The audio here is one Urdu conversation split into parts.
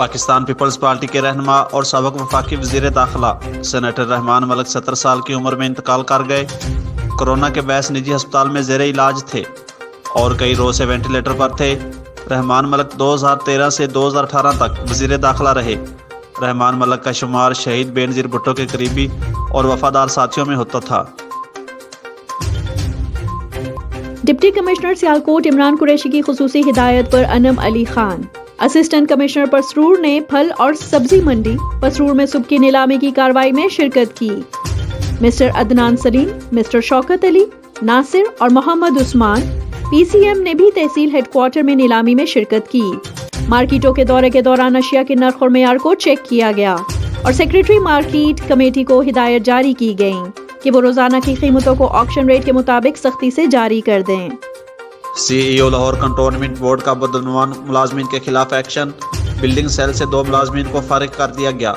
پاکستان پیپلز پارٹی کے رہنما اور سابق وفاقی وزیر داخلہ سینیٹر رحمان ملک 70 سال کی عمر میں انتقال کر گئے۔ کورونا کے باعث نجی ہسپتال میں زیر علاج تھے اور کئی روز سے وینٹیلیٹر پر تھے۔ رحمان ملک 2013 سے 2018 تک وزیر داخلہ رہے۔ رحمان ملک کا شمار شہید بے نظیر بھٹو کے قریبی اور وفادار ساتھیوں میں ہوتا تھا۔ ڈپٹی کمشنر سیالکوٹ عمران قریشی کی خصوصی ہدایت پر انم علی خان۔ اسسٹنٹ کمشنر پسرور نے پھل اور سبزی منڈی پسرور میں صبح کی نیلامی کی کارروائی میں شرکت کی۔ مسٹر عدنان سلیم، مسٹر شوکت علی، ناصر اور محمد عثمان پی سی ایم نے بھی تحصیل ہیڈ کوارٹر میں نیلامی میں شرکت کی۔ مارکیٹوں کے دورے کے دوران اشیاء کے نرخ اور معیار کو چیک کیا گیا اور سیکریٹری مارکیٹ کمیٹی کو ہدایت جاری کی گئیں کہ وہ روزانہ کی قیمتوں کو آکشن ریٹ کے مطابق سختی سے جاری کر دیں۔ سی ای او لاہور کنٹونمنٹ بورڈ کا بدعنوان ملازمین کے خلاف ایکشن۔ بلڈنگ سیل سے 2 ملازمین کو فارغ کر دیا گیا۔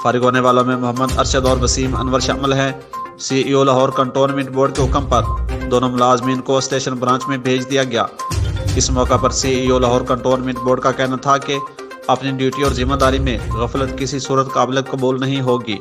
فارغ ہونے والوں میں محمد ارشد اور وسیم انور شامل ہیں۔ سی ای او لاہور کنٹونمنٹ بورڈ کے حکم پر دونوں ملازمین کو اسٹیشن برانچ میں بھیج دیا گیا۔ اس موقع پر سی ای او لاہور کنٹونمنٹ بورڈ کا کہنا تھا کہ اپنی ڈیوٹی اور ذمہ داری میں غفلت کسی صورت قابل قبول نہیں ہوگی۔